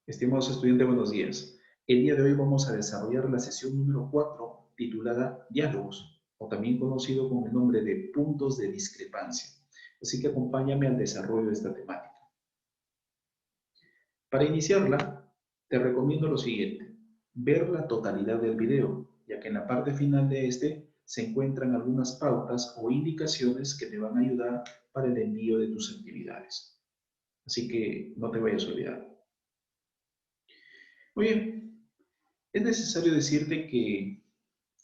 Estimados estudiantes, buenos días. El día de hoy vamos a desarrollar la sesión número 4, titulada Diálogos, o también conocido con el nombre de puntos de discrepancia. Así que acompáñame al desarrollo de esta temática. Para iniciarla, te recomiendo lo siguiente: ver la totalidad del video, ya que en la parte final de este se encuentran algunas pautas o indicaciones que te van a ayudar para el envío de tus actividades. Así que no te vayas a olvidar. Muy bien, es necesario decirte que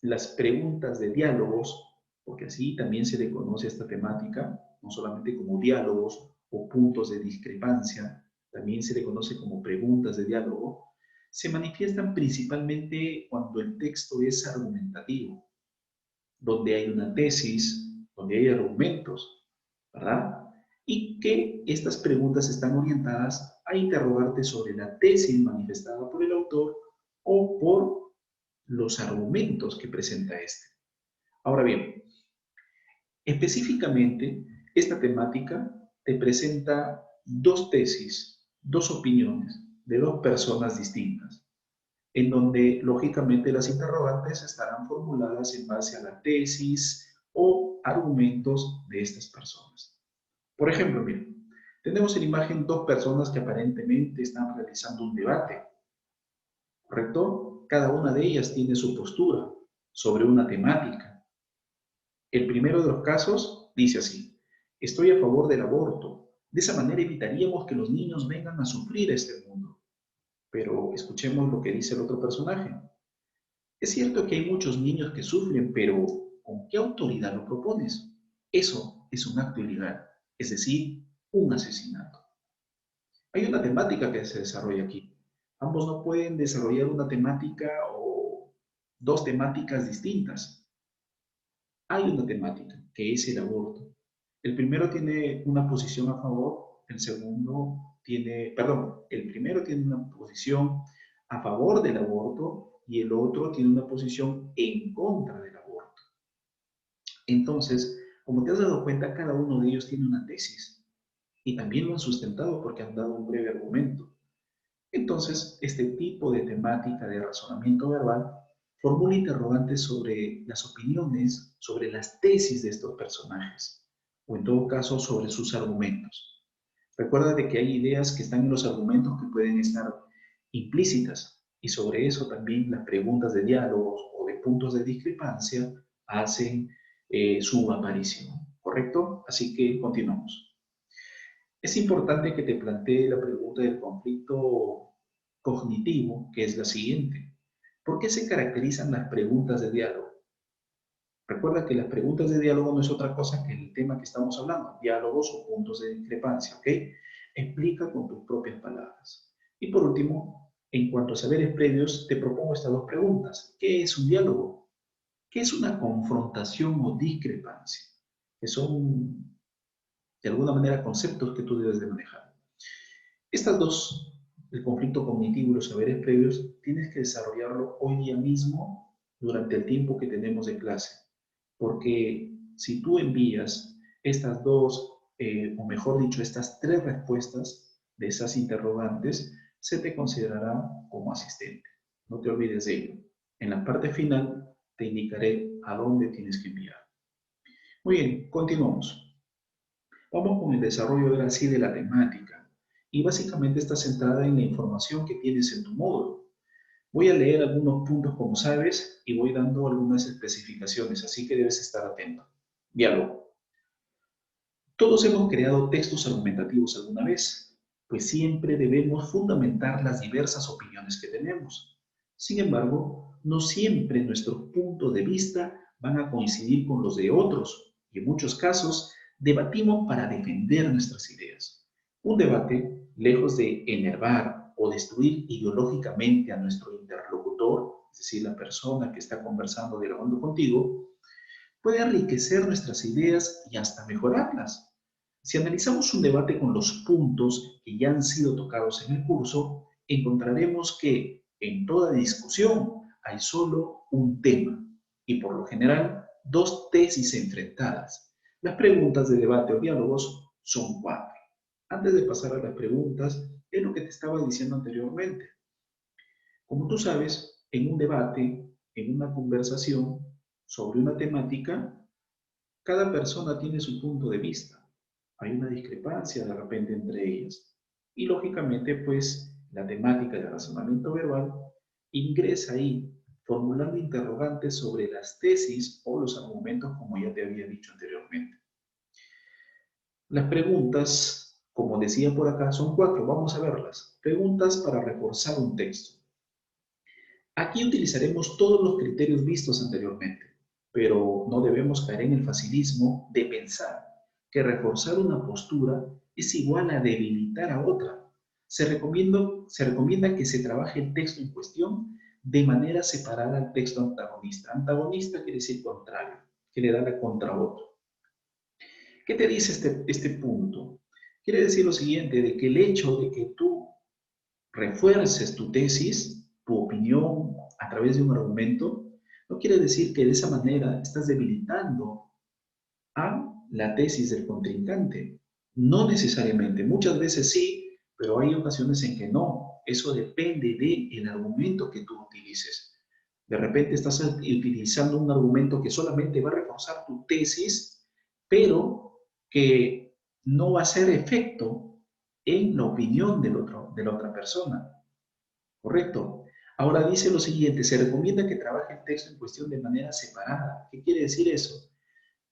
las preguntas de diálogos, porque así también se le conoce a esta temática, no solamente como diálogos o puntos de discrepancia, también se le conoce como preguntas de diálogo, se manifiestan principalmente cuando el texto es argumentativo, donde hay una tesis, donde hay argumentos, ¿verdad? Y que estas preguntas están orientadas a interrogarte sobre la tesis manifestada por el autor o por los argumentos que presenta este. Ahora bien, específicamente, esta temática te presenta dos tesis, dos opiniones de dos personas distintas, en donde lógicamente las interrogantes estarán formuladas en base a la tesis o argumentos de estas personas. Por ejemplo, miren, tenemos en imagen dos personas que aparentemente están realizando un debate, ¿correcto? Cada una de ellas tiene su postura sobre una temática. El primero de los casos dice así: estoy a favor del aborto. De esa manera evitaríamos que los niños vengan a sufrir este mundo. Pero escuchemos lo que dice el otro personaje. Es cierto que hay muchos niños que sufren, pero ¿con qué autoridad lo propones? Eso es un acto ilegal, es decir, un asesinato. Hay una temática que se desarrolla aquí. Ambos no pueden desarrollar una temática o dos temáticas distintas. Hay una temática que es el aborto. El primero tiene una posición a favor, el segundo tiene, perdón, el primero tiene una posición a favor del aborto y el otro tiene una posición en contra del aborto. Entonces, como te has dado cuenta, cada uno de ellos tiene una tesis y también lo han sustentado porque han dado un breve argumento. Entonces, este tipo de temática de razonamiento verbal formula interrogantes sobre las opiniones, sobre las tesis de estos personajes, o en todo caso sobre sus argumentos. Recuerda de que hay ideas que están en los argumentos que pueden estar implícitas, y sobre eso también las preguntas de diálogos o de puntos de discrepancia hacen su aparición, ¿correcto? Así que continuamos. Es importante que te plantee la pregunta del conflicto cognitivo, que es la siguiente: ¿por qué se caracterizan las preguntas de diálogo? Recuerda que las preguntas de diálogo no es otra cosa que el tema que estamos hablando, diálogos o puntos de discrepancia, ¿ok? Explica con tus propias palabras. Y por último, en cuanto a saberes previos, te propongo estas dos preguntas. ¿Qué es un diálogo? ¿Qué es una confrontación o discrepancia? Que son, de alguna manera, conceptos que tú debes de manejar. Estas dos, el conflicto cognitivo y los saberes previos, tienes que desarrollarlo hoy día mismo durante el tiempo que tenemos de clase. Porque si tú envías estas dos, o mejor dicho, estas tres respuestas de esas interrogantes, se te considerará como asistente. No te olvides de ello. En la parte final te indicaré a dónde tienes que enviar. Muy bien, continuamos. Vamos con el desarrollo ahora sí de la temática, y básicamente está centrada en la información que tienes en tu módulo. Voy a leer algunos puntos como sabes y voy dando algunas especificaciones, así que debes estar atento. Diálogo. Todos hemos creado textos argumentativos alguna vez, pues siempre debemos fundamentar las diversas opiniones que tenemos. Sin embargo, no siempre nuestros puntos de vista van a coincidir con los de otros, y en muchos casos debatimos para defender nuestras ideas. Un debate, lejos de enervar o destruir ideológicamente a nuestro interlocutor, es decir, la persona que está conversando, dialogando contigo, puede enriquecer nuestras ideas y hasta mejorarlas. Si analizamos un debate con los puntos que ya han sido tocados en el curso, encontraremos que en toda discusión hay solo un tema y por lo general dos tesis enfrentadas. Las preguntas de debate o diálogos son cuatro. Antes de pasar a las preguntas, Es lo que te estaba diciendo anteriormente. Como tú sabes, en un debate, en una conversación sobre una temática, cada persona tiene su punto de vista. Hay una discrepancia de repente entre ellas. Y lógicamente, pues, la temática del razonamiento verbal ingresa ahí, formulando interrogantes sobre las tesis o los argumentos, como ya te había dicho anteriormente. Las preguntas, como decía por acá, son 4. Vamos a verlas. Preguntas para reforzar un texto. Aquí utilizaremos todos los criterios vistos anteriormente, pero no debemos caer en el facilismo de pensar que reforzar una postura es igual a debilitar a otra. Se recomienda que se trabaje el texto en cuestión de manera separada al texto antagonista. Antagonista quiere decir contrario, que le da la contra otro. ¿Qué te dice este punto? Quiere decir lo siguiente, de que el hecho de que tú refuerces tu tesis, tu opinión a través de un argumento, no quiere decir que de esa manera estás debilitando a la tesis del contrincante. No necesariamente, muchas veces sí, pero hay ocasiones en que no. Eso depende del argumento que tú utilices. De repente estás utilizando un argumento que solamente va a reforzar tu tesis, pero que no va a hacer efecto en la opinión de la otra persona. ¿Correcto? Ahora dice lo siguiente, se recomienda que trabaje el texto en cuestión de manera separada. ¿Qué quiere decir eso?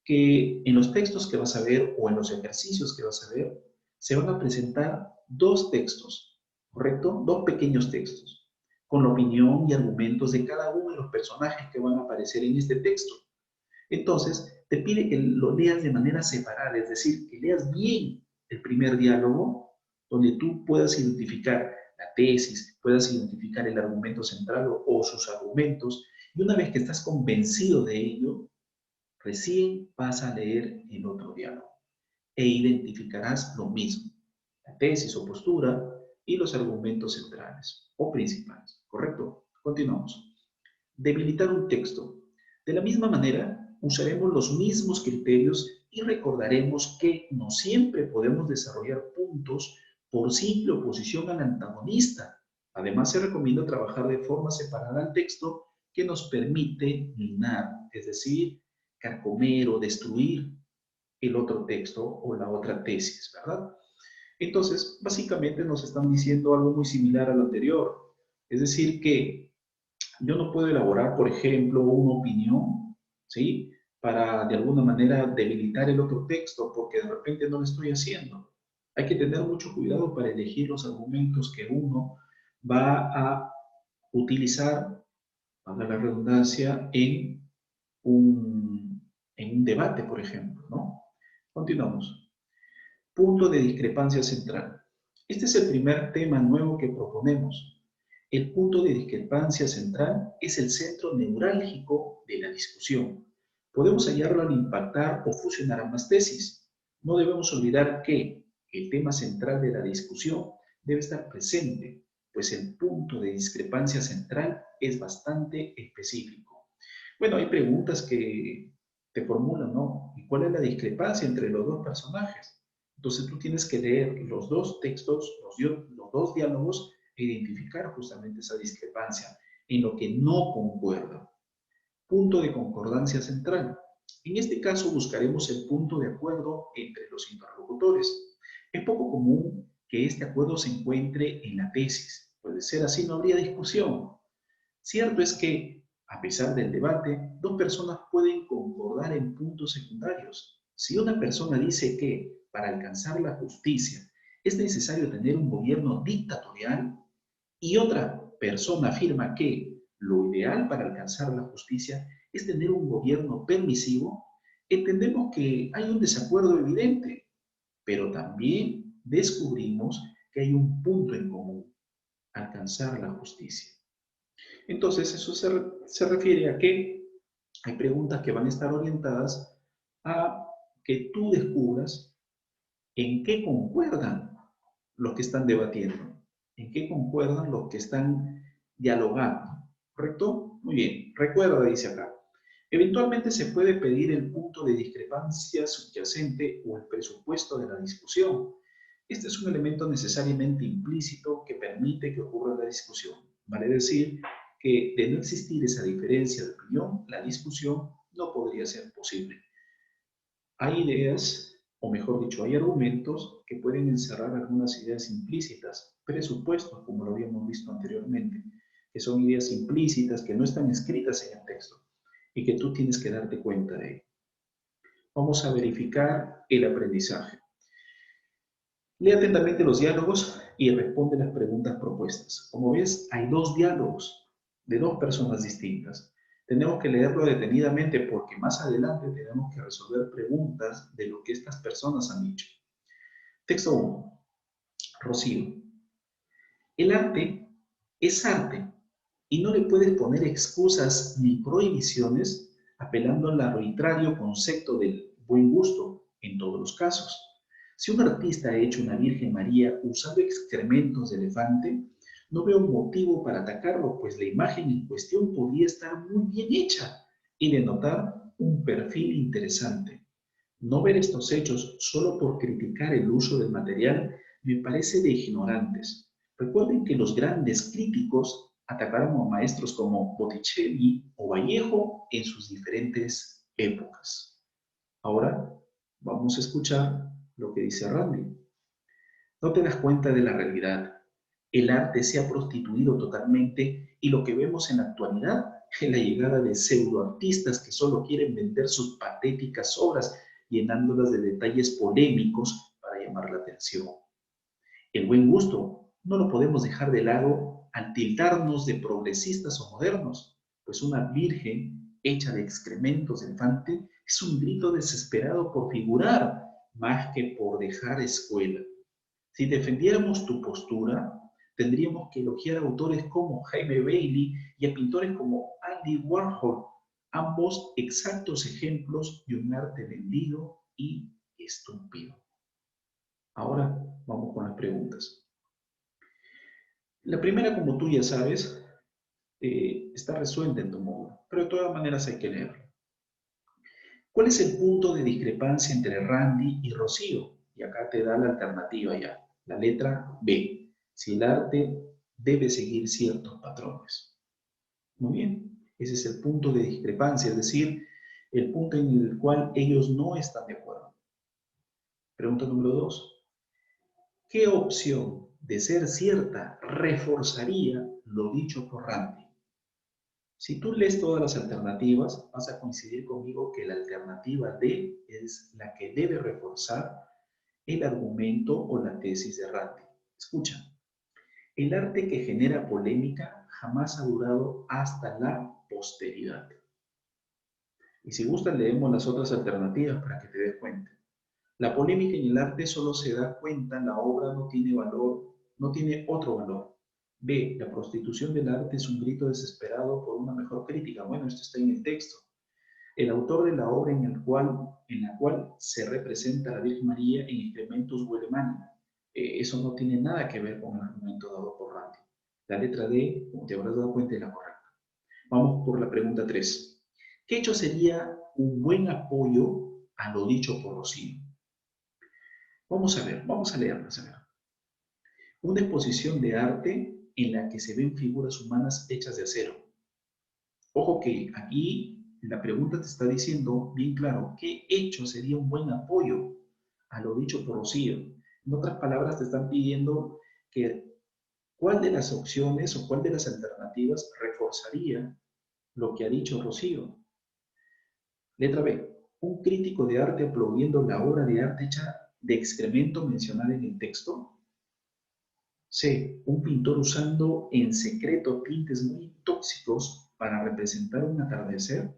Que en los textos que vas a ver o en los ejercicios que vas a ver, se van a presentar dos textos, ¿correcto? Dos pequeños textos, con la opinión y argumentos de cada uno de los personajes que van a aparecer en este texto. Entonces, te pide que lo leas de manera separada, es decir, que leas bien el primer diálogo, donde tú puedas identificar la tesis, puedas identificar el argumento central o sus argumentos, y una vez que estás convencido de ello, recién vas a leer el otro diálogo e identificarás lo mismo, la tesis o postura y los argumentos centrales o principales. ¿Correcto? Continuamos. Debilitar un texto. De la misma manera, usaremos los mismos criterios y recordaremos que no siempre podemos desarrollar puntos por simple oposición al antagonista. Además, se recomienda trabajar de forma separada al texto que nos permite minar, es decir, carcomer o destruir el otro texto o la otra tesis, ¿verdad? Entonces, básicamente nos están diciendo algo muy similar a lo anterior. Es decir, que yo no puedo elaborar, por ejemplo, una opinión, ¿sí? Para de alguna manera debilitar el otro texto, porque de repente no lo estoy haciendo. Hay que tener mucho cuidado para elegir los argumentos que uno va a utilizar, para la redundancia, en un debate, por ejemplo, ¿no? Continuamos. Punto de discrepancia central. Este es el primer tema nuevo que proponemos. El punto de discrepancia central es el centro neurálgico de la discusión. Podemos hallarlo al impactar o fusionar ambas tesis. No debemos olvidar que el tema central de la discusión debe estar presente, pues el punto de discrepancia central es bastante específico. Bueno, hay preguntas que te formulan, ¿no? ¿Y cuál es la discrepancia entre los dos personajes? Entonces tú tienes que leer los dos textos, los dos diálogos e identificar justamente esa discrepancia en lo que no concuerda. Punto de concordancia central. En este caso buscaremos el punto de acuerdo entre los interlocutores. Es poco común que este acuerdo se encuentre en la tesis. Puede ser así, no habría discusión. Cierto es que, a pesar del debate, dos personas pueden concordar en puntos secundarios. Si una persona dice que, para alcanzar la justicia, es necesario tener un gobierno dictatorial, y otra persona afirma que lo ideal para alcanzar la justicia es tener un gobierno permisivo, entendemos que hay un desacuerdo evidente, pero también descubrimos que hay un punto en común: alcanzar la justicia. Entonces, eso se refiere a que hay preguntas que van a estar orientadas a que tú descubras en qué concuerdan los que están debatiendo, en qué concuerdan los que están dialogando. ¿Correcto? Muy bien. Recuerda, dice acá, eventualmente se puede pedir el punto de discrepancia subyacente o el presupuesto de la discusión. Este es un elemento necesariamente implícito que permite que ocurra la discusión. Vale decir que de no existir esa diferencia de opinión, la discusión no podría ser posible. Hay ideas, o mejor dicho, hay argumentos que pueden encerrar algunas ideas implícitas, presupuestos, como lo habíamos visto anteriormente, que son ideas implícitas que no están escritas en el texto y que tú tienes que darte cuenta de ello. Vamos a verificar el aprendizaje. Lee atentamente los diálogos y responde las preguntas propuestas. Como ves, hay dos diálogos de dos personas distintas. Tenemos que leerlo detenidamente porque más adelante tenemos que resolver preguntas de lo que estas personas han dicho. Texto 1. Rocío. El arte es arte y no le puedes poner excusas ni prohibiciones apelando al arbitrario concepto del buen gusto en todos los casos. Si un artista ha hecho una Virgen María usando excrementos de elefante, no veo un motivo para atacarlo, pues la imagen en cuestión podría estar muy bien hecha y denotar un perfil interesante. No ver estos hechos solo por criticar el uso del material me parece de ignorantes. Recuerden que los grandes críticos atacaron a maestros como Botticelli o Vallejo en sus diferentes épocas. Ahora vamos a escuchar lo que dice Randy. No te das cuenta de la realidad. El arte se ha prostituido totalmente y lo que vemos en la actualidad es la llegada de pseudoartistas que solo quieren vender sus patéticas obras llenándolas de detalles polémicos para llamar la atención. El buen gusto no lo podemos dejar de lado al tildarnos de progresistas o modernos, pues una virgen hecha de excrementos de elefante es un grito desesperado por figurar más que por dejar escuela. Si defendiéramos tu postura, tendríamos que elogiar a autores como Jaime Bailey y a pintores como Andy Warhol, ambos exactos ejemplos de un arte vendido y estúpido. Ahora vamos con las preguntas. La primera, como tú ya sabes, está resuelta en tu módulo, pero de todas maneras hay que leerlo. ¿Cuál es el punto de discrepancia entre Randy y Rocío? Y acá te da la alternativa ya, la letra B. Si el arte debe seguir ciertos patrones. Muy bien, ese es el punto de discrepancia, es decir, el punto en el cual ellos no están de acuerdo. Pregunta número 2. ¿Qué opción de ser cierta reforzaría lo dicho por Randy? Si tú lees todas las alternativas, vas a coincidir conmigo que la alternativa D es la que debe reforzar el argumento o la tesis de Randy. Escucha, el arte que genera polémica jamás ha durado hasta la posteridad. Y si gustan, leemos las otras alternativas para que te des cuenta. La polémica en el arte solo se da cuenta, la obra no tiene valor, no tiene otro valor. B. La prostitución del arte es un grito desesperado por una mejor crítica. Bueno, esto está en el texto. El autor de la obra en la cual se representa a la Virgen María en excrementos huele mal. Eso no tiene nada que ver con el argumento dado por Randy. La letra D, como te habrás dado cuenta, es la correcta. Vamos por la pregunta 3. ¿Qué hecho sería un buen apoyo a lo dicho por Rocío? Vamos a ver, vamos a leerlas. A ver. Una exposición de arte en la que se ven figuras humanas hechas de acero. Ojo que aquí la pregunta te está diciendo bien claro, ¿qué hecho sería un buen apoyo a lo dicho por Rocío? En otras palabras, te están pidiendo que cuál de las opciones o cuál de las alternativas reforzaría lo que ha dicho Rocío. Letra B. Un crítico de arte aplaudiendo la obra de arte hecha de excremento mencionada en el texto. C. Un pintor usando en secreto tintes muy tóxicos para representar un atardecer.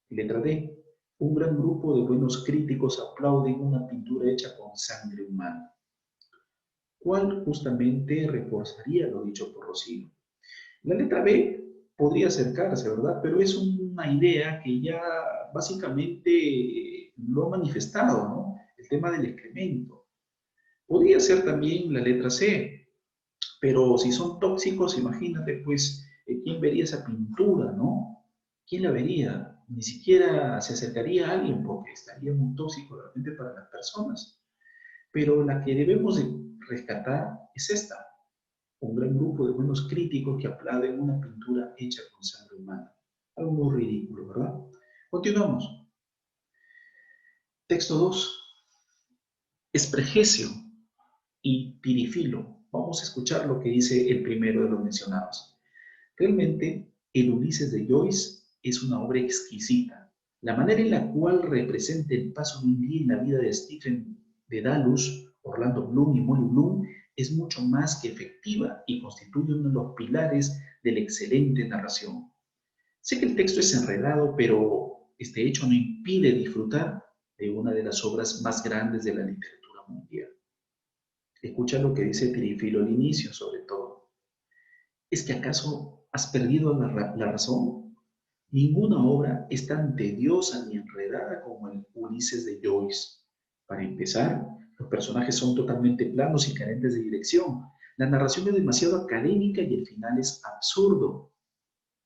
Letra D. Un gran grupo de buenos críticos aplauden una pintura hecha con sangre humana. ¿Cuál justamente reforzaría lo dicho por Rocío? La letra B podría acercarse, ¿verdad? Pero es una idea que ya básicamente lo ha manifestado, ¿no? El tema del excremento. Podría ser también la letra C, pero si son tóxicos, imagínate, pues, ¿quién vería esa pintura, no? ¿Quién la vería? Ni siquiera se acercaría a alguien porque estaría muy tóxico realmente para las personas. Pero la que debemos de rescatar es esta. Un gran grupo de buenos críticos que aplauden una pintura hecha con sangre humana. Algo muy ridículo, ¿verdad? Continuamos. Texto 2. Espregesio y Pirifilo. Vamos a escuchar lo que dice el primero de los mencionados. Realmente, el Ulises de Joyce es una obra exquisita. La manera en la cual representa el paso de un día en la vida de Stephen Dedalus, Orlando Bloom y Molly Bloom es mucho más que efectiva y constituye uno de los pilares de la excelente narración. Sé que el texto es enredado, pero este hecho no impide disfrutar de una de las obras más grandes de la literatura mundial. Escucha lo que dice Pirifilo al inicio, sobre todo. ¿Es que acaso has perdido la razón? Ninguna obra es tan tediosa ni enredada como el Ulises de Joyce. Para empezar, los personajes son totalmente planos y carentes de dirección. La narración es demasiado académica y el final es absurdo.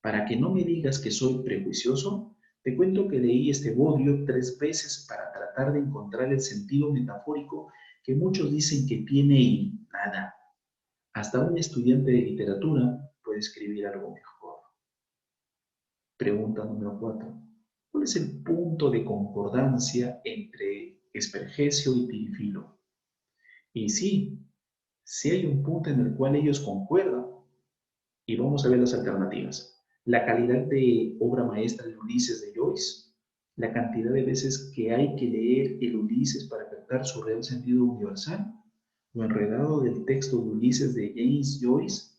Para que no me digas que soy prejuicioso, te cuento que leí este bodrio 3 veces para tratar de encontrar el sentido metafórico que muchos dicen que tiene y nada. Hasta un estudiante de literatura puede escribir algo mejor. Pregunta número 4. ¿Cuál es el punto de concordancia entre Espergesio y Pirifilo? Y sí, sí hay un punto en el cual ellos concuerdan. Y vamos a ver las alternativas. La calidad de obra maestra de Ulises de Joyce, la cantidad de veces que hay que leer el Ulises para captar su real sentido universal, lo enredado del texto de Ulises de James Joyce,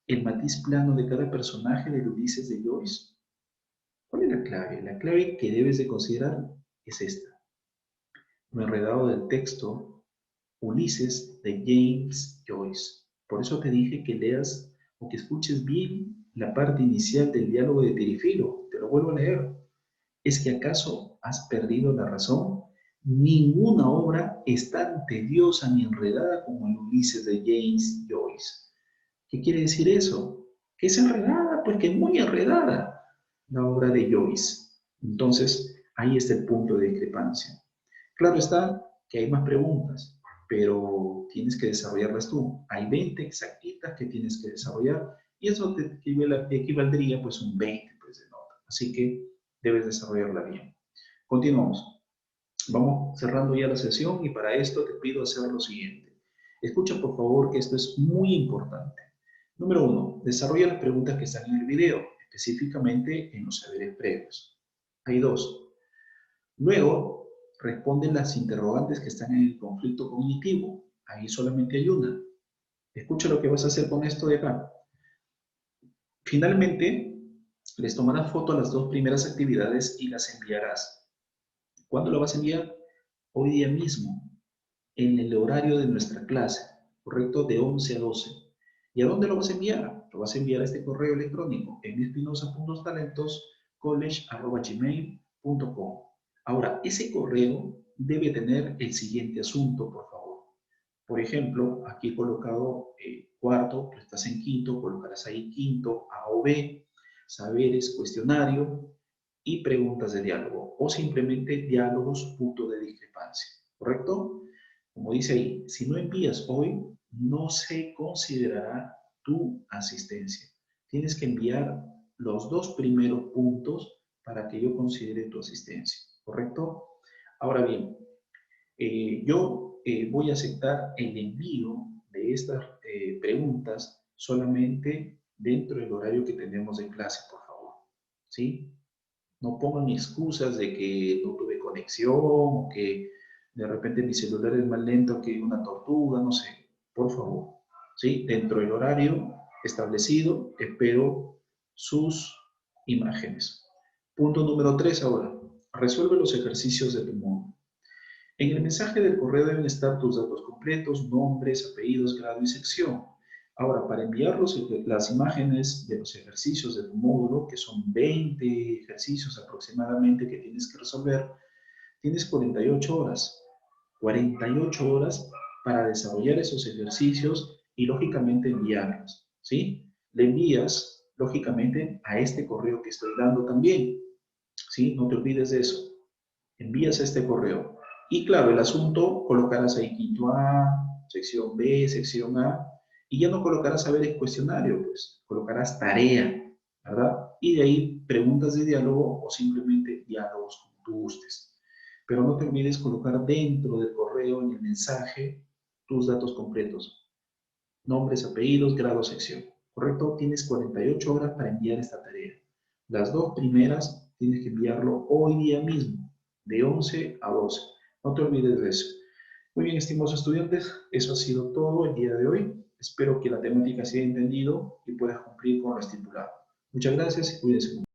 el matiz plano de cada personaje del Ulises de Joyce. ¿Cuál es la clave? La clave que debes de considerar es esta. Lo enredado del texto Ulises de James Joyce. Por eso te dije que leas o que escuches bien la parte inicial del diálogo de Pirifilo. Te lo vuelvo a leer. ¿Es que acaso has perdido la razón? Ninguna obra es tan tediosa ni enredada como el Ulises de James Joyce. ¿Qué quiere decir eso? Que es enredada, pues que es muy enredada la obra de Joyce. Entonces, ahí está el punto de discrepancia. Claro está que hay más preguntas, pero tienes que desarrollarlas tú. Hay 20 exactitas que tienes que desarrollar y eso te equivaldría pues un 20 pues, de nota. Así que debes desarrollarla bien. Continuamos. Vamos cerrando ya la sesión y para esto te pido hacer lo siguiente. Escucha por favor que esto es muy importante. Número 1. Desarrolla las preguntas que están en el video, específicamente en los saberes previos. Hay 2. Luego, responde las interrogantes que están en el conflicto cognitivo. Ahí solamente hay una. Escucha lo que vas a hacer con esto de acá. Finalmente, les tomarás foto a las 2 primeras actividades y las enviarás. ¿Cuándo lo vas a enviar? Hoy día mismo, en el horario de nuestra clase, ¿correcto? De 11 a 12. ¿Y a dónde lo vas a enviar? Lo vas a enviar a este correo electrónico, mespinoza.talentos@gmail.com. Ahora, ese correo debe tener el siguiente asunto, por favor. Por ejemplo, aquí he colocado cuarto, tú estás en quinto, colocarás ahí quinto, A o B, saberes, cuestionario y preguntas de diálogo o simplemente diálogos, punto de discrepancia, ¿correcto? Como dice ahí, si no envías hoy, no se considerará tu asistencia. Tienes que enviar los 2 primeros puntos para que yo considere tu asistencia, ¿correcto? Ahora bien, yo voy a aceptar el envío de estas preguntas solamente dentro del horario que tenemos de clase, por favor. ¿Sí? No pongan excusas de que no tuve conexión o que de repente mi celular es más lento que una tortuga, no sé. Por favor. ¿Sí? Dentro del horario establecido, espero sus imágenes. Punto número 3 ahora. Resuelve los ejercicios de tu módulo. En el mensaje del correo deben estar tus datos completos, nombres, apellidos, grado y sección. Ahora, para enviar las imágenes de los ejercicios de tu módulo, que son 20 ejercicios aproximadamente que tienes que resolver, tienes 48 horas. 48 horas para desarrollar esos ejercicios y, lógicamente, enviarlos. ¿Sí? Le envías, lógicamente, a este correo que estoy dando también. ¿Sí? No te olvides de eso. Envías a este correo Y claro, el asunto, colocarás ahí quinto A, sección B, sección A, y ya no colocarás saber el cuestionario, pues colocarás tarea, ¿verdad? Y de ahí preguntas de diálogo o simplemente diálogos como tú gustes. Pero no te olvides colocar dentro del correo, en el mensaje, tus datos completos, nombres, apellidos, grado, sección. ¿Correcto? Tienes 48 horas para enviar esta tarea. Las dos primeras tienes que enviarlo hoy día mismo, de 11 a 12. No te olvides de eso. Muy bien, estimados estudiantes, eso ha sido todo el día de hoy. Espero que la temática sea entendido y puedas cumplir con lo estipulado. Muchas gracias y cuídense mucho.